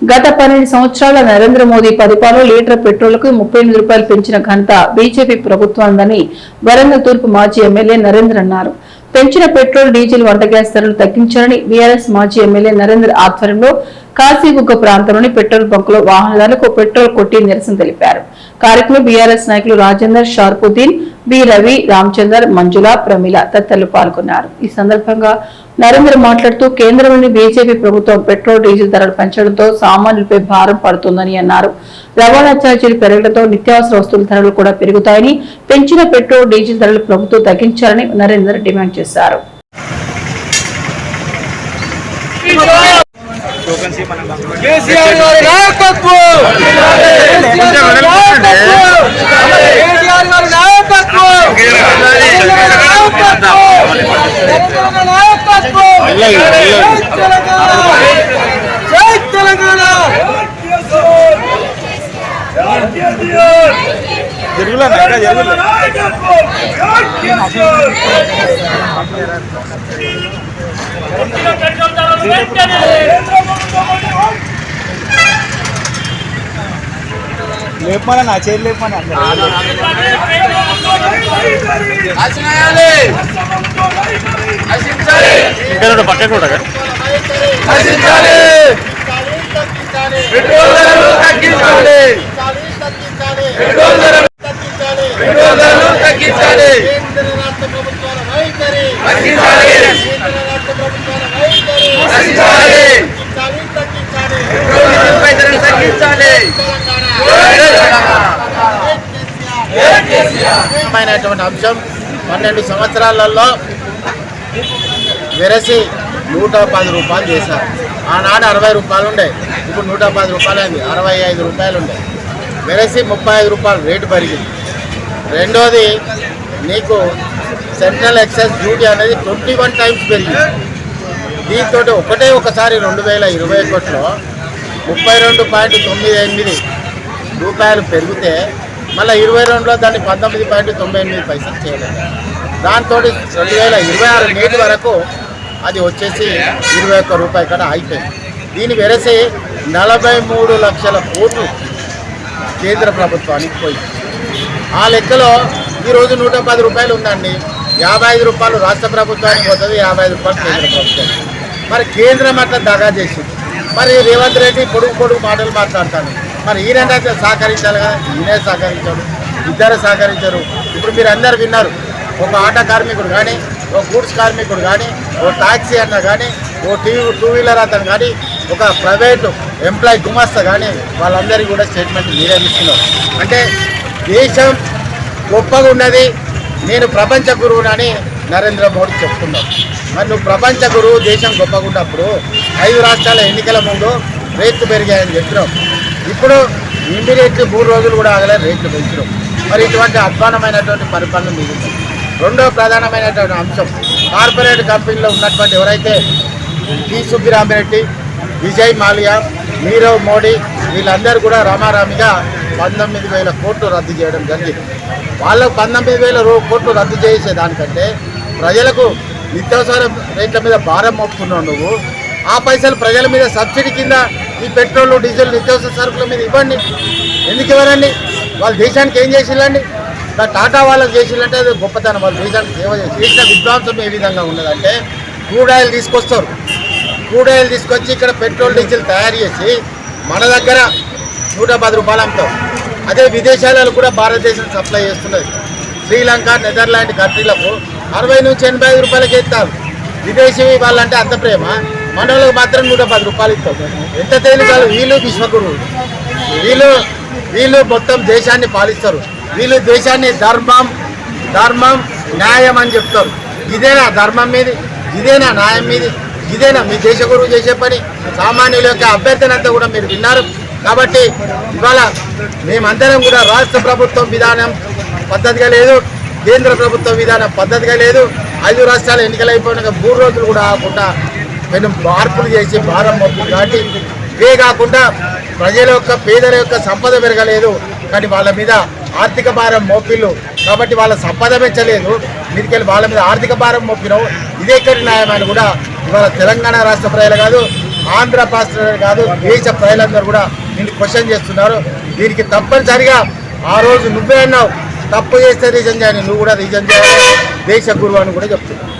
గత 12 సంవత్సరాల నరేంద్ర మోదీ పరిపాలనలో లీటర్ పెట్రోల్కు 38 రూపాయలు పెంచిన ఘనత బీజేపీ ప్రభుత్వాన్ని వరంగల్ తూర్పు మాజీ ఎమ్మెల్యే నరేంద్ర అన్నారు. పెంచిన పెట్రోల్, డీజిల్, వంట గ్యాస్ ధరలు తగ్గించాలని బీఆర్ఎస్ మాజీ ఎమ్మెల్యే నరేంద్ర ఆధ్వర్యంలో కాశీబుగ్గ ప్రాంతంలోని పెట్రోల్ బంకులో వాహనదారులకు పెట్రోల్ కొట్టి నిరసన తెలిపారు. కార్యక్రమంలో బీఆర్ఎస్ నాయకులు రాజేందర్, షార్పుద్దీన్, బి రవి, రామచందర్, మంజుల, ప్రమిళ తదితరులు పాల్గొన్నారు. ఈ సందర్భంగా నరేంద్ర మాట్లాడుతూ కేంద్రంలోని బీజేపీ ప్రభుత్వం పెట్రోల్, డీజిల్ ధరలు పెంచడంతో సామాన్యులపై భారం పడుతుందని అన్నారు. రవాణా ఛార్జీలు పెరగడంతో నిత్యావసర వస్తువుల ధరలు కూడా పెరుగుతాయని, పెంచిన పెట్రోల్, డీజిల్ ధరలు ప్రభుత్వం తగ్గించాలని నరేంద్ర డిమాండ్ చేశారు. లేపమని నా చేతి లేపమని ఇంకా పక్కన కూడా అంశం 12 సంవత్సరాలలో వెరసి 110 రూపాయలు చేశారు. ఆనాడు 60 రూపాయలు ఉండే, ఇప్పుడు 110 రూపాయలు అయింది, 65 రూపాయలు ఉండే. వెరసి 35 రూపాయలు రేటు పెరిగింది. రెండోది, నీకు సెంట్రల్ ఎక్సైజ్ డ్యూటీ అనేది 21 టైమ్స్ పెరిగింది. దీంతో ఒకసారి 2021లో 32.98 రూపాయలు పెరిగితే మళ్ళీ 22లో దాన్ని 19.98 పైసలు చేయలేదు. దాంతో 2026 నేటి వరకు అది వచ్చేసి 21 రూపాయి కన్నా అయిపోయింది. దీన్ని వెరసి 43 లక్షల కోట్లు కేంద్ర ప్రభుత్వానికి పోయింది. ఆ లెక్కలో ఈరోజు 110 రూపాయలు ఉందండి, 55 రూపాయలు రాష్ట్ర ప్రభుత్వానికి పోతుంది, 55 రూపాయలు కేంద్ర ప్రభుత్వం. మరి కేంద్రం అట్లా దగా చేసింది. మరి రేవంత్ రెడ్డి పొడుగు మాటలు మాట్లాడతాను. మరి ఈయన సహకరించాలి కదా, ఈయనే సహకరించాడు, ఇద్దరు సహకరించారు. ఇప్పుడు మీరు అందరు విన్నారు, ఒక ఆటో కార్మికుడు కానీ, ఒక గూడ్స్ కార్మికుడు కానీ, ఓ టాక్సీ అన్న కానీ, ఓ టూ వీలర్ అతను కానీ, ఒక ప్రైవేటు ఎంప్లాయీ గుమాస్తా కానీ, వాళ్ళందరికీ కూడా స్టేట్మెంట్ మీరే ఇస్తున్నారు. అంటే దేశం గొప్పగా ఉన్నది, నేను ప్రపంచ గురువునని నరేంద్ర మోడీ చెప్తున్నాడు. మరి నువ్వు ప్రపంచ గురువు, దేశం గొప్పగా ఉన్నప్పుడు 5 రాష్ట్రాల ఎన్నికల ముందు రేట్లు పెరిగాయని చెప్పినావు. ఇప్పుడు ఇమ్మీడియట్లీ 3 రోజులు కూడా ఆగలేదు, రేట్లు పెంచడం. మరి ఇటువంటి అధ్వానమైనటువంటి పరిపాలన మిగులుతుంది. రెండో ప్రధానమైనటువంటి అంశం, కార్పొరేట్ కంపెనీలో ఉన్నటువంటి ఎవరైతే టి సుబ్బిరామిరెడ్డి, విజయ్ మాల్యా, నీరవ్ మోడీ వీళ్ళందరూ కూడా రామారామిగా 19,000 కోట్లు రద్దు చేయడం జరిగింది. వాళ్ళకు 19,000 కోట్లు రద్దు చేసేదానికంటే ప్రజలకు నిత్యావసర రేట్ల మీద భారం మోపుతున్నావు నువ్వు. ఆ పైసలు ప్రజల మీద సబ్సిడీ కింద ఈ పెట్రోల్, డీజిల్, నిత్యావసర సరుకుల మీద ఇవ్వండి. ఎందుకు ఇవ్వరండి? వాళ్ళు దేశానికి ఏం చేసిల్లండి? టాటా వాళ్ళకి చేసిల్లంటే అది గొప్పతనం. వాళ్ళు దేశానికి సేవ చేసిన విద్వాంసం ఏ విధంగా ఉన్నదంటే, క్రూడ్ ఆయిల్ తీసుకొస్తారు, క్రూడ్ ఆయిల్ తీసుకొచ్చి ఇక్కడ పెట్రోల్, డీజిల్ తయారు చేసి మన దగ్గర 110 రూపాయలు అమ్ముతాం. అదే విదేశాలలో కూడా భారతదేశం సప్లై చేస్తున్నది. శ్రీలంక, నెదర్లాండ్ కంట్రీలకు 60 నుంచి 85 రూపాయలకి ఇస్తారు. విదేశీ వాళ్ళంటే అంత ప్రేమ, మన వాళ్ళకి మాత్రం 110 రూపాయలు ఇస్తాం. ఎంత తేలికాలు వీళ్ళు విశ్వగురువులు, వీళ్ళు మొత్తం దేశాన్ని పాలిస్తారు. వీళ్ళు దేశాన్ని ధర్మం న్యాయం అని చెప్తారు. ఇదేనా ధర్మం మీది? ఇదేనా న్యాయం మీది? ఇదేనా మీ దేశ గురువు చేసే పని? సామాన్యుల యొక్క అభ్యర్థన అంతా కూడా మీరు విన్నారు. కాబట్టి ఇవాళ మేమందరం కూడా రాష్ట్ర ప్రభుత్వం విధానం పద్ధతిగా లేదు, కేంద్ర ప్రభుత్వ విధానం పద్ధతిగా లేదు. 5 రాష్ట్రాల ఎన్నికలు అయిపోయినాక 3 రోజులు కూడా కాకుండా మేము మార్పులు చేసి భారం మోపులు కాబట్టి ఇవే కాకుండా ప్రజల యొక్క పేదల యొక్క సంపద పెరగలేదు, కానీ వాళ్ళ మీద ఆర్థిక భారం మోపిళ్ళు. కాబట్టి వాళ్ళ సంపద పెంచలేదు, మీదికెళ్ళి వాళ్ళ మీద ఆర్థిక భారం మోపినావు. ఇదే ఎక్కడి న్యాయమని కూడా ఇవాళ తెలంగాణ రాష్ట్ర ప్రజలు కాదు, ఆంధ్ర రాష్ట్ర కాదు దేశ ప్రజలందరూ కూడా నిన్ను క్వశ్చన్ చేస్తున్నారు. దీనికి తప్పనిసరిగా ఆ రోజు నువ్వే అన్నావు, తప్పు చేస్తే రీజన్ చేయాలి, నువ్వు కూడా రీజన్ చేయాలి, దేశ గురువు అని కూడా చెప్తున్నావు.